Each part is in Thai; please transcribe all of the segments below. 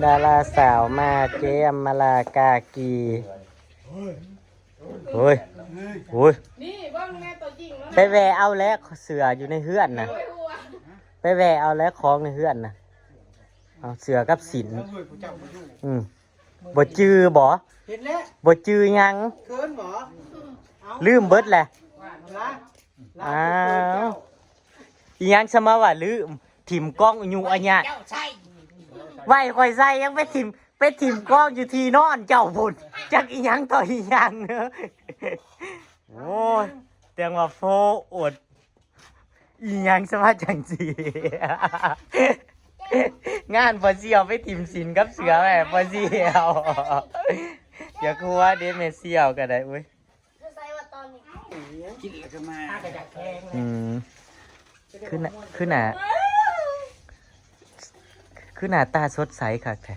ดาราสาวมาเจมมาลากากีโอ้ยโอ้ยไปแวะเอาแล้วเสืออยู่ในเฮือนนะไปแวะเอาแล้วของในเฮือนนะเอาเสือกับสินบ่จือบ่บ่จือยังลืมเบิดแหละอ้าวยังสมาว่าลืมถิ่มกล้องอยู่อันเนี้ยไว้คอยใส่ยังไปถิ่มกล้องอยู่ที่นอนเจ้าพุ่นจักอีหยังต่ออีหยังเนอะโอ้ยเตียงว่าโฟอดอีหยังสมาจังสีงานพอเสียวไปถิ่มสินกับเสือแม่พอเสียวอย่ากลัวเดเมเสียวก็ได้อุ้ยกินแล้วก็มาขึ้นหน้าตาสดใสค่ะแค่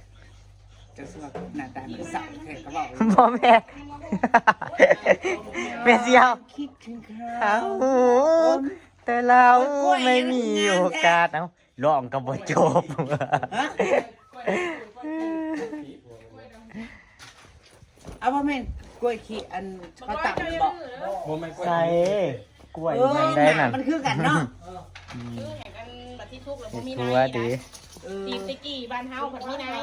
จะสวยหน้าตาคือใสแค่ก็บอกพ่อแม่แม่เสียวคิดถึงเขาแต่เราไม่มีโอกาสเอาลองกับบทจบเอาว่าแม่กล้วยขี้อันเขาตักบอกใส่กล้วยมันได้น่ะมันคือกันเนาะคือแห่งกันบัดที่ทุกข์แล้วบ่มี ตั นา วย ดีทีมตะกี้บ้านเฮาผัดมีนาย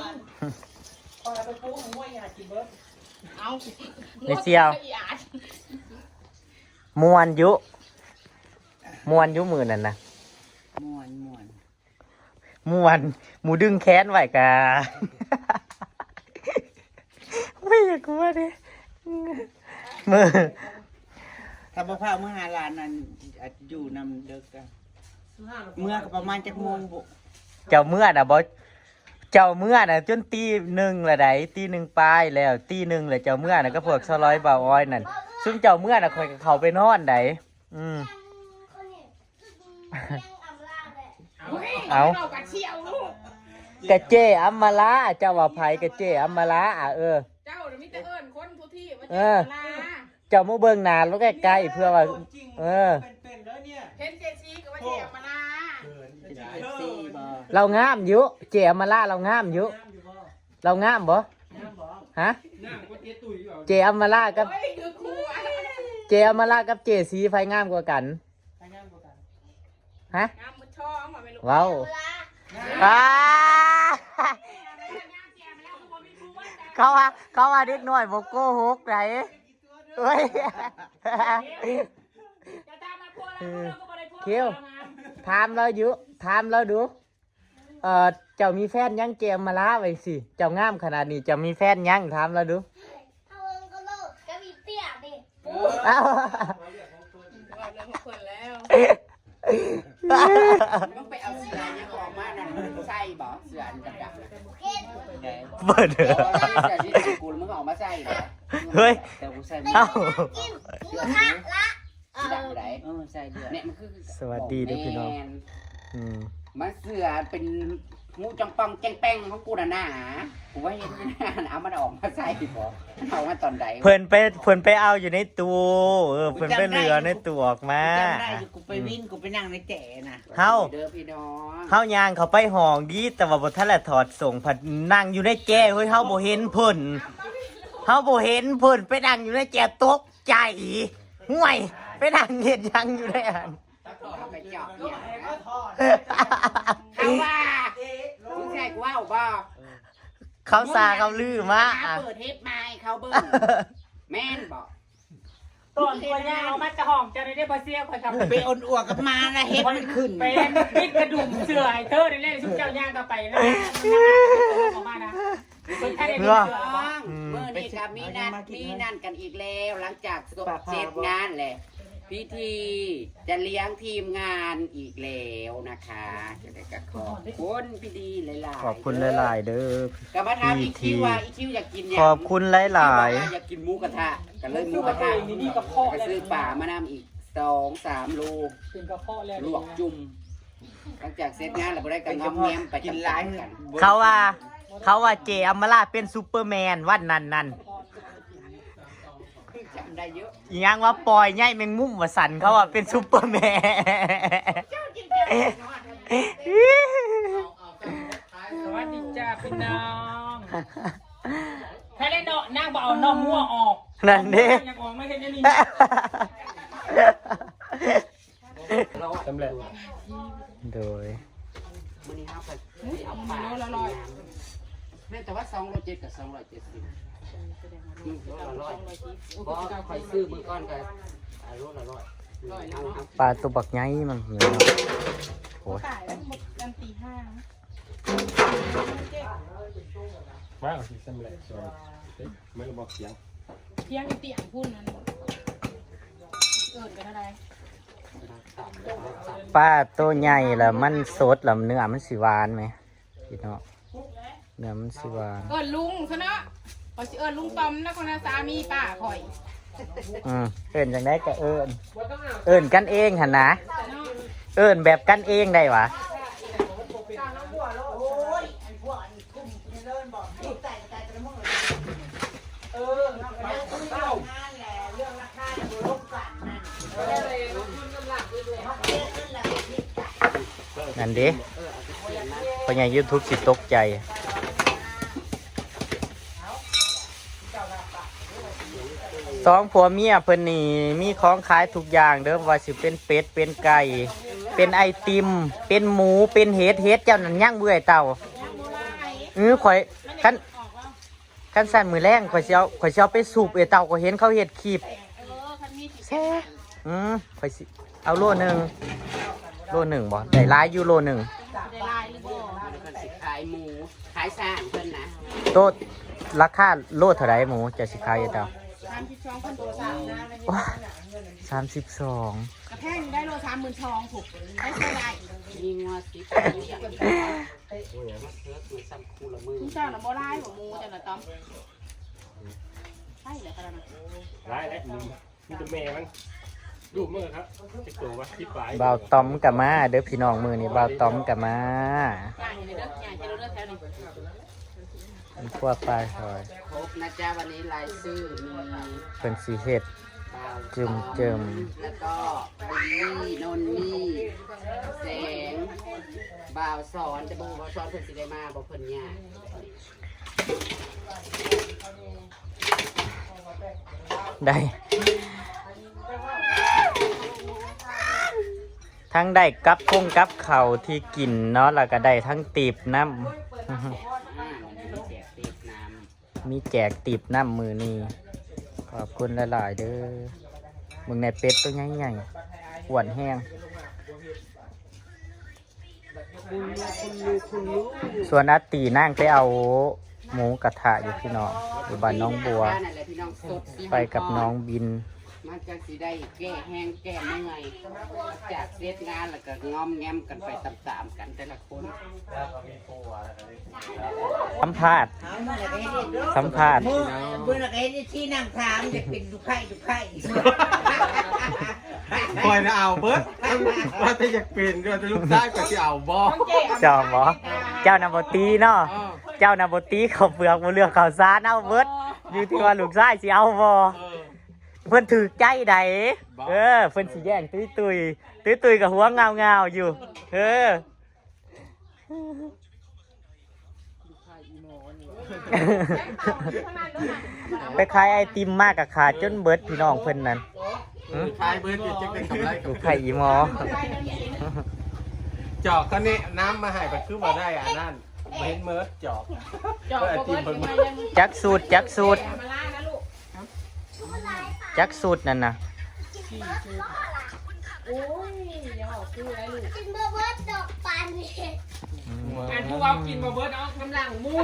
เอา ไม่เสียวมวนยุมือนั่นนะม่วนหมูดึงแขนไว้กะไม่อยากกลัวดิมือถ้าบ่พาเมื่อหาร้านนั้นอยู่นำเด็กกันเมื่อประมาณจักโมงบุเจ้าเมื่อน่ะบ่เจ้าเมื่อน่ะจนตีหนึ่งละไดตีหนึ่งปลายแล้วตีหนึ่งเลยเจ้าเมื่อน่ะก็พวกซอยบ่าวอ้อยนั่นซึ่งเจ้าเมื่อน่ะคอยเขาไปนอนไดเอากะเจอัมมาลาเจ้าว่าไผกะเจอัมมาลาเจ้าเดี๋ยวมีแต่เอิ้นคนทุกที่ว่าเจอัมมาลาเจ้ามาเบิ่งหน้าแล้วใกล้ๆเพื่อว่าเห็นเจซีก็ว่าเจอัมมาลาเรางามอยู่เจอัมมาลาเรางามอยู่เรางามบ่ฮะเจอัมมาลากับเจอัมมาลากับเจซีไฟงามกว่ากันฮะว้าวเขาว่าเด็กน้อยบ่โกหกไหนเฮ้ยเคียวถามเราอยู่ถามเราดูเจ้ามีแฟนยังเจมมาล้าไว้สิเจ้างามขนาดนี้เจ้ามีแฟนยังถามเราดูต้องไปเอาเสื้อเนี่ยออกมานั่นใส่บ่เสื้ออันดำๆเปิดเถอะเสื้อที่กูมึงออกมาใส่เฮ้ยแต่กูใส่เอ้าเสื้อดำไหนใส่เสื้อเนี่ยมันคือสวัสดีด้วยพี่น้องมันเสื้อเป็นงูจังปังแจ้งแป้งของกูน่ะนะกูว่าเห็นเอามันออกมาใส่บ่เอามาตอนใดเพิ่นไปเอาอยู่ในตู้เพิ่นไปเหลือในตู้ออกมาจำได้กูไปวิ่งกูไปนั่งในแก่น่ะเฮาย่างเขาไปห้องดีแต่ว่าบ่ทันละถอดส่งผัดนั่งอยู่ในแก่เฮ้ยเฮาบ่เห็นเพิ่นไปนั่งอยู่ในแก่ตกใจห่วยไปนั่งเฮ็ดหยังอยู่ในอันไปเจาะเนี่ยเอาว่ามึงใช่กูว่าบ่เขาซาเขาลือมาเปิดเทปไม้เขาเบิ่งแม่นบ่ตอนตัวยาวมาจะห้องจะได้บ่เสียข่อยกับไปอ่อนอัวกับมานะเฮ็ดมันขึ้นเป็นปิดกระดุมเสื้อให้เธอได้เล่นชุดเจ้าย่างก็ไปนะออกมานะเพิ่นแค่ได้เสื้อมื้อนี้ก็มีนั่นกันอีกแล้วหลังจากจบเสร็จงานแหละพิธีจะเลี้ยงทีมงานอีกแล้วนะคะจะได้กับขอบคุณพี่ดีหลายๆขอบคุณหลายๆเด้อกับมาถามอีคิวว่าอีคิวอยากกินขอบคุณหลายๆอยากกินหมูกระทะกันเลยหมูกระทะก็ซื้อป่ามานำอีก 2-3 โลลวกจุ่มหลังจากเสร็จงานเราไปได้กันง้อมแง้มไปกินร้านกันเขาว่าเจอัมมาลาเป็นซูเปอร์แมนวันนั้นจำได้เยอะยังว่าปล่อยใหญ่แมงมุมว่าสันเขาว่าเป็นซูเปอร์แมน สวัสดี พี่น้องถ้าได้เนาะนั่งบ่เอาน้องมั่วออก นั่นเด้ ยังออกไม่เห็นจะมี สำเร็จ โดย มื้อนี้เฮาก็เอาปลาแม่แต่ว่า207กับ270โลละ100บ่ค่อยซื้อมื้อก่อนก็โลละ100เอา ปลาตัวบักใหญ่มันหิวโอ้ย กันตีห้า มาเอาสิสำเร็จส่วนไม่รู้บอกเสียง เที่ยงเตียงพูดนั้นเกิดกันอะไร ปลาตัวใหญ่แล้วมันสดแล้วเนื้อมันสิหวานไหมพี่น้องเนื้อมันสิหวาน ลุงซะเนาะพอสิลุงต้อมนะคนน่ะสามีป้าข่อย เอิ้นจังได้ก็เอิ้นกันเองหั่นนะเอิ้นแบบกันเองได้หวะนั่นดิเพราะไง YouTube สิตกใจสองผัวเมียเพิ่นนี่มีของขายทุกอย่างเด้อว่าสิเป็นเป็ดเป็นไก่เป็นไอติมเป็นหมูเป็นเห็ดเจ้านั่นย่างเบื่อยเต่าข่อยคันสั่นมือแรงข่อยสิเอาไปสูบเต่าก็เห็นเขาเฮ็ดคลิปแซ่ข่อยสิเอาโลนึงบ่ได้หลายอยู่โลนึง ได้ลายหรือบ่ เพิ่นสิขายหมูขายสร้างเพิ่นนะ โตราคาโลเท่าไหร่หมูจะสิขายเต่า 32,000ตัวสาม 32 กระแพงได้โล32,000ถูกได้เท่าไหร่ มีงัวสิบอย่างมาเสิร์ฟมือซ้ำคู่ละมือ คุณเจ้าน่ะบ่ลายหัวหมูจ้ะน่ะต้อมใช่เลยค่ะนะ ร้ายและมึงมีแต่แม่มันรูปมึงครับจะโตวะที่ปลาย บ่าวต้อมกะมาเด้อพี่น้องมือนี่บ่าวต้อมกะมา ย่างอยู่ในเด้อย่างจะเด้อแถวนี้ มีพวกปลาหอย ครบนะจ๊ะวันนี้รายชื่อมี เพิ่นสิเฮ็ด บ่าว จึม แล้วก็บิลลี่นนนี่แสงบ่าวสอนจะบ่บ่าวสอนเพิ่นสิได้มาบ่เพิ่นยาก ได้ ทั้งได้กับคงกับเข่าวที่กินเนาะแล้วก็ได้ทั้งตีบน้ำ มีแจกตีบน้ำมือนี่ขอบคุณหลายๆเด้อมึงในเป็ดตัวใหญ่ๆหวานแห้งส่วนอาตีนั่งไปเอาหมูกระทะอยู่พี่น้องอยู่บ้านน้องบัว ไปกับน้องบิน มันจะสิได้แก้แห้งแก้เมื่อยจากเสร็จงานแล้วก็งอมแงมกันไปตามๆกันแต่ละคน สัมภาษณ์สัมภาษณ์ เมื่อไรที่นั่งถามจะเป็นดูไข่ คอยนะเอาเบิร์ดว่าจะอยากเป็นว่าจะลูกได้ก็จะเอาบ่ เจ้าหมอเจ้านาบตีเนาะเจ้านาบตีเขาเปลือกบ่เลือกเขาซานเอาเบิดอยู่ที่ว่าลูกชายสิเอาบ่เพิ่นถือใจใดเพิ่นสิแย่งตุยกับหัวเงาอยู่ไปขายไอติมมากกับขาดจนเบิดพี่น้องเพิ่นนั่น คายเบิร์ดจะเป็นกำไร ลูกไข่อีหมอ จอกก็นี่น้ำมาให้ก็คือมาได้อ่ะนั่นเห็นเมิร์ดจอก จอกบ่เบิดยังไงยัง จักสูตร มาล่านะลูก จักสูตรนั่นน่ะ โอ้ยอย่าบอกคืออะไรลูก กินเบอร์เบิร์ดดอกปานนี่ อันผู้เอากินมาเบิร์ดเอากำลังมู่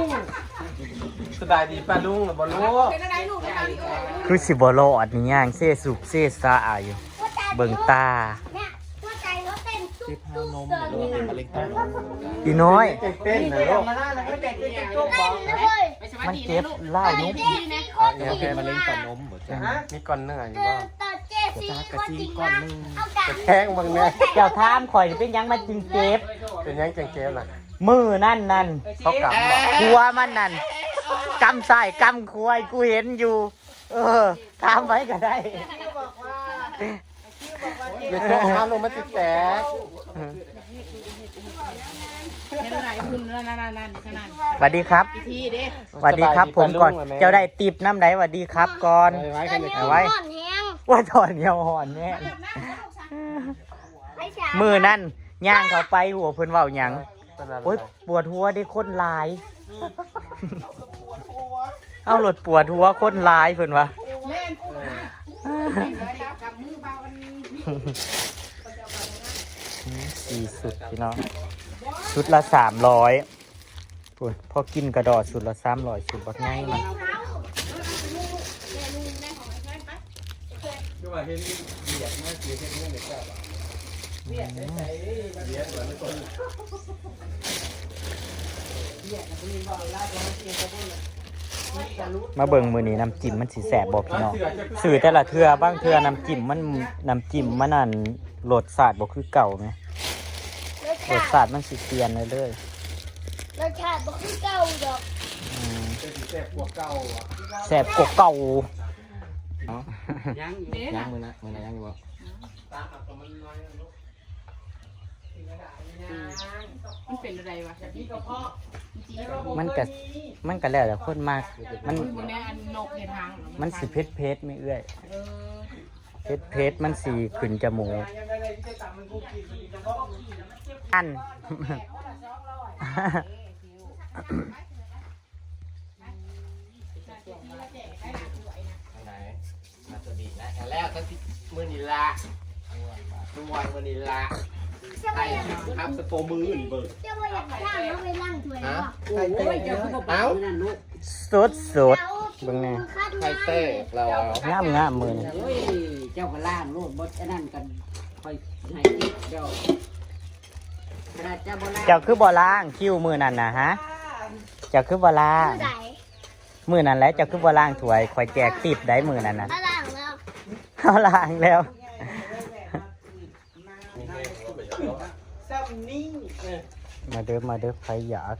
สบายดีป้าลุงหรือบ่รู้ เป็นอะไรลูกเป็นอะไรลูก คือสิบ่รอดนี่ย่างเซ่สุกเซ่ซาอาอยู่เบิ่งตา เนี่ยหัวใจเขาเต้นตุ๊บตุ๊บเดินนี่นะ อีน้อย เต้นนะลูก เต้นเลย มันเจ็บไล่นุ๊ก ดีนะโคตรดี มะเร็งต่อนมมีก้อนเนื้ออยู่ เดิ บ้าน ต่อเจซีคนจริงนะเอากา แข้งบางเนี่ย เจ้าทามข่อยเป็นหยังมาจึงเจ็บ เป็นยังเจ๊น่ะ มือนั่น เขากลับบอก หัวมันนั่นกำใส่กำควายกูเห็นอยู่ ทามไว้ก็ได้ เดี๋ยวโจ๊กห้าลงมาติดแตก เป็นอะไร คุณนั่น สวัสดีครับ พิธีเด้ สวัสดีครับผมก่อนเจ้าได้ติบน้ำไหนสวัสดีครับก่อน ไว้กันเลย เอาไว้ว่าถอนเหี่ยวหอนแม่มือนั่นย่างเขาไปหัวเพิ่นเว้าหยังโอ๊ยปวดหัวได้คนหลาย เอาหลดปวดหัวคนหลายเพิ่นวะสี่สุดพี่น้องชุดละ300ปุ่นพอกินกระดอดสุดละ300ชุดบักง่ายมัน คือว่าเห็นเบียดมากเสียเห็นเงินเด็กจ้าบ่เบียดเหมือนคน มาเบิ่งมือนี้น้ำจิ้มมันสิแสบบ่พี่น้องสื่อแต่ละเทื่อบางเทื่อน้ำจิ้มมันนั่นรสชาติบ่คือเก่าไหมรสชาติมันสิเปลี่ยนเลย รสชาติบ่คือเก่าดอก แซ่บกว่าเก่าอ่ะ แสบกว่าเก่า ยังอยู่ ยังมือนะยังอยู่บ่ ตามอัตมันน้อยลูก มันเป็นอะไรวะ มันก็แล้วแต่คนมากมัน มึงเนี่ยอันนกในทาง มันสิเผ็ดไม่เอื้อยเผ็ดมันสิขึ้นจมูกอัน ไหนมาตัวดีนะแล้วตั้งที่มือนี่ละทุกวันมือนี่ละไอ้ครับสโปมืออื่นเบิก เจ้าว่าอยากจ้างเขาไปล้างถ้วยบ่ โอ้ยเจ้าคือบ่เอานั่นลูก สดเบิ่งแน่ ไข่เต้เราเอา งามมือนี่ โอ้ยเจ้าก็ล่างโลดบดอันนั้นกันคอยให้ติดเจ้าขนาดเจ้าบ่ล่าง เจ้าคือบ่ล้างคิ้วมือนั่นน่ะฮะเจ้าคือบ่ล้าง ผู้ใด มือนั่นแหละเจ้าคือบ่ล้างถ้วยข่อยแจกติบได้มือนั่นน่ะ ถ้าล้างแล้ว เขาล้างแล้ว มาเด้อใครอยาก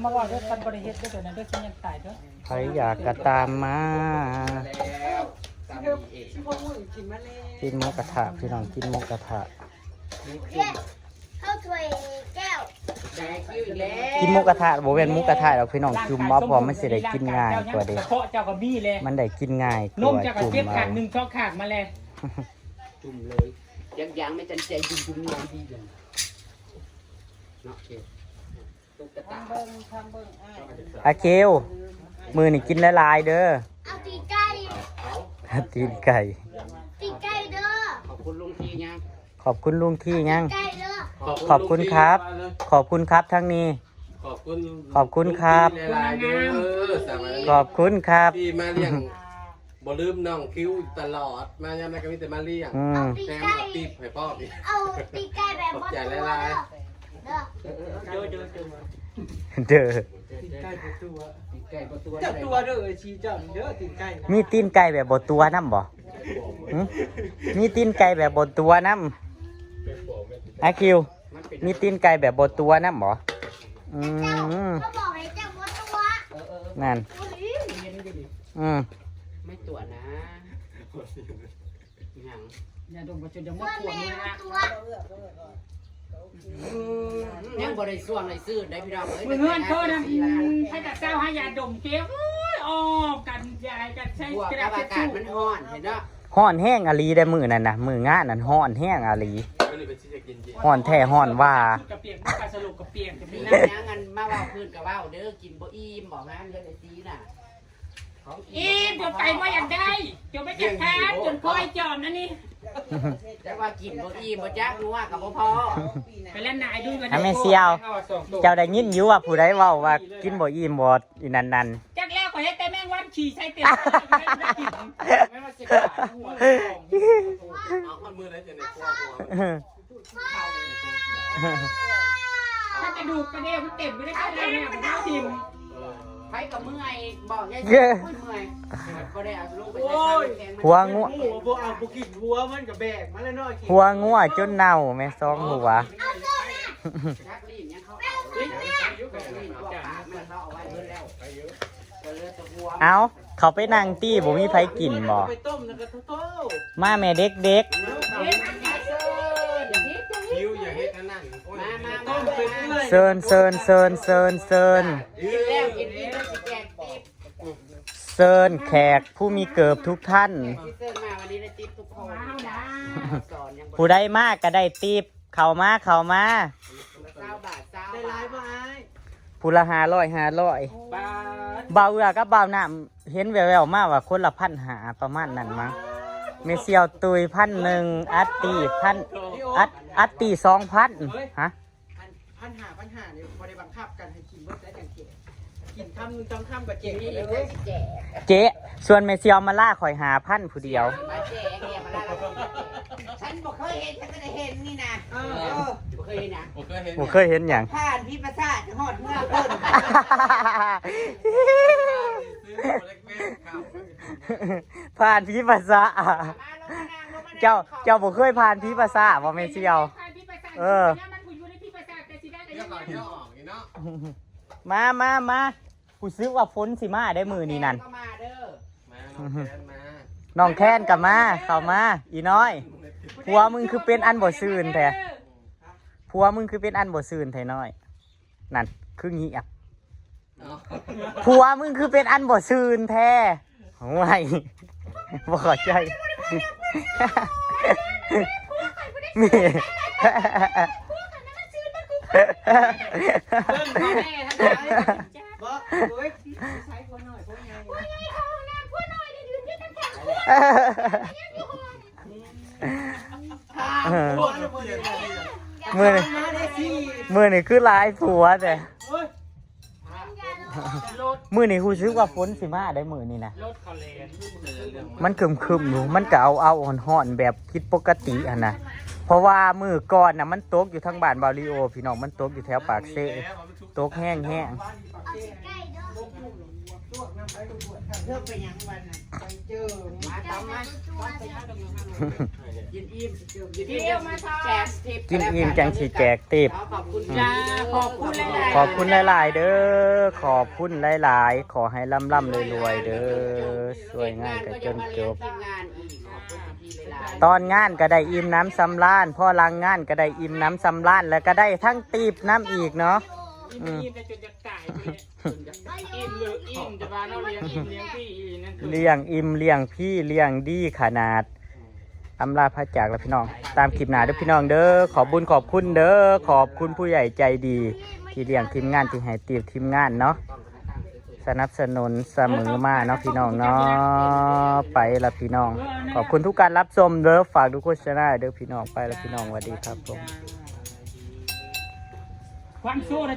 มาว่าเด้อกันบริเฮ็ดเด้อเดี๋ยวนั้นเด้อสิยังตายเด้อ ใครอยากก็ตามมา แล้วตามนี้เอง กินหมูกระทะพี่น้องกินหมูกระทะ เย้เข้าถ้วยแก้ว แดกอยู่อีกแล้ว กินหมูกระทะบ่เป็นหมูกระทะหรอกพี่น้องจุ่มเอาพอมันสิได้กินง่ายกว่าเด้ เฉพาะเจ้าก็บี้เลย มันได้กินง่ายก นม ว่า เจ้าก็ จุ่ม เก็บ เอา ขาด1ช่องขาดมาเลย จุ่มเลยยังไม่จันใจจุ่มนอนดีเลยเนาะเชียวตุ๊กตา อาเกลมือนี่กินละลายเด้อ เอาตีไก่ ตีนไก่ ตีไก่เด้อ ขอบคุณลุงทียัง ขอบคุณลุงที่ยัง ไก่เด้อ ขอบคุณครับ ขอบคุณครับทั้งนี้ ขอบคุณ ขอบคุณครับ หลายๆเด้อสวัสดี ขอบคุณครับ ที่มาเลี้ยงบ่ลืมน้องคิวตลอดมายามใดก็มีแต่มาเลี้ยง อืม ตี แถม ไก่ เอาปีบให้พ่ออีก เอาตีไก่แบบบ่ตัวเด้อเด้อ เด้อ เด้อ ไก่ประตู จับตัวเด้อชี้เจ้าเด้อตีนไก่ มีตีนไก่แบบบดตัวน้ำบ่หึมีตีนไก่แบบบดตัวน้ำอาคิว มันเป็น มีตีนไก่แบบบดตัวน้ำบ่อืม เขาบอกให้จับบ่ตัว นั่นอืม ไม่ตัวนะยัง อย่าดมบ่จนจะหม ตัว ดขวด แม่ มือนะ ตัว ยังบ่ได้ส่วงเลยซื้อได้พี่น้องเอ้ย มือเฮือนเธอนะให้กับเจ้าให้ยาดมเกลียวออกกันยายกันใช้ บวก กระ กั ดา บ ษ อากาศมันร้อนเห็นเนาะ ห้อนแห้งอาลีได้มือนั่นนะมืองานนั่นห้อนแห้งอาลีห้อนแท้ห้อนว่า กระเปียกมันกระสรุปกระเปียกจะมี นั่ นะ นยังงันมาว่าพื้นกับว่าเด้อกินบ่อิ่มบอกนะเรื่องไอ้ซีน่ะ อีเดี๋ยวไปว่าอย่างได้เดี๋ยวไปจัดการจนพ่อยจอมนั่นนี่ แต่ว่ากินบ่อิ่มบ่จักนัวกับบ่พอ ไปเล่นนายดูกัน ถ้าไม่เซียว เจ้าได้ยินอยู่ว่าผู้ใดเว้าว่ากินบ่อิ่มบ่อีนั่นนั่น จักแล้วขอให้แต่แมงวันขี่ใส่เต็ม ไม่ว่าสิขาดหัว เอาคนมือได้จะในครัวหัว ถ้ากระดูกกระเดี่ยวมันเต็มไม่ได้ก็ได้แม่ผมเอาทิม ไผกับเมื่อยบอกยายสิเมื่อยบ่ได้เอาลูกไปใช้ข้าวแกง หัวงัว หัวบ่เอาบ่กินหัวมันก็แบกมาแล้วเนาะกิน หัวงัวจนเน่าแม่ซองหัว ชักลิ้นยังเขาเอาลิ้นตัวปากมันเขาเอาไว้เบิดแล้วก็เหลือแต่หัว เอาเขาไปนั่งตี้บ่มีไผกินบ่ ไปต้มแล้วก็โต มาแม่เด็ก เฮ็ดอันนี้เด้ออย่าเฮ็ด คิวอย่าเฮ็ดอันนั้น มา ต้มเป็นเรื่อย เซินเซินเซินเซินเซิน กินแล้วกินอีกแล้วสิแจกติ๊บ เซินแขกผู้มีเกิบทุกท่าน ที่เซิร์มาวันนี้ได้ติ๊บทุกคนสอนยัง ผู้ได้มากก็ได้ตีบเข้ามา เศร้าบาทเศร้า ได้ บา ร้าย ท บ่อ้าย ผู้ละ500 บาท เบาเอือกับเบาน้ำเห็นแววๆมาว่าคนละ1,500ประมาณนั้นมั้งเมเซียวตุย1,000อัตตีอัตตี2,000ฮะ ปัญหาเนี่ยบ่ได้บังคับกันให้กินเบิดได้จังเกะกินคำนึงต้องคำกับเจ๊ง นี่ เล เลย ย สิแจก เจ๊ส่วนเมเซียวมาล่าข่อย5,000ผู้เดียว มาแจกเนี่ยมาแล้ว ฉันบอกเคยเห็นฉันก็ได้เห็นนี่นะ บ่เคยนะ ผมก็เห็น ผมเคยเห็นอย่าง ผ่านพี่ประสาทหอดเมื่อเพิ่น ผ่านพี่ภาษาเจ้าบ่เคยผ่านพี่ภาษาบ่เมเซียว เออ มากูซื้อว่าฝนสิมาได้มือนี่นั่น ก็มาเด้อ น้องแค้นกลับมาเข้ามาอีน้อยผัวมึงคือเป็นอันบ่ซื่นแท้ผัวมึงคือเป็นอันบ่ซื่นแท้น้อย นั่นคืองี้อ่ะผัวมึงคือเป็นอันบ่ซื่นแท้ห่วยบ่เข้าใจมี บ่เฮ้ยใช้พวหน่อยพวไง พวกนั้นบ่ได้ มือนี่ มาได้สิ มือนี่คือหลายผัวแต่ เฮ้ย มือนี่กูซื้อว่าฝนสิมาได้มือนี่นะ รถเขาเลน มันคึมๆอยู่มันก็เอาห่อนๆแบบคิดปกติอ่ะนะเพราะว่ามือก่อนน่ะมันตกอยู่ทางบ้านบาริโอพี่น้องมันตกอยู่แถวปากเซ่ตกแห้ง เพื่อไปยังวันน่ะ ไปเจอ มาตามมา ๆ กินอิ่มกินอิ่มแจกทิป กินอิ่มจังสิแจกติบ ขอบคุณ จ้าขอบคุณหลายๆ ขอบคุณหลายๆเด้อขอบคุณหลายๆขอให้ร่ำรวยๆเด้อสวยงานกันจนจบ งานอีกขอบคุณพี่หลาย ตอนงานก็ได้อิ่มน้ำสำราญพอหลังงานก็ได้อิ่มน้ำสำราญแล้วก็ได้ทั้งตีบน้ำอีกเนาะ อิ่มแต่จนจะกายอิ่มหรืออิ่มจะมาเราเลี้ยงอิ่มเลี้ยงพี่นั่นคือ เลี้ยงอิ่มเลี้ยงพี่เลี้ยงดีขนาดอำลาพระจากแล้วพี่น้อง ตามคลิปหน้าเด้อพี่น้องเด้อขอบบุญขอบคุณเด้อขอบคุณผู้ใหญ่ใจดี ที่เลี้ยงทีมงานที่ให้ตีบทีมงานเนาะสนับสนุนเสมอมาเนาะพี่น้องเนาะไปละพี่น้อง ขอบคุณทุกการรับชมเด้อฝากดูโฆษณาเด้อพี่น้องไปละพี่น้องสวัสดีครับผม ความสู้นะ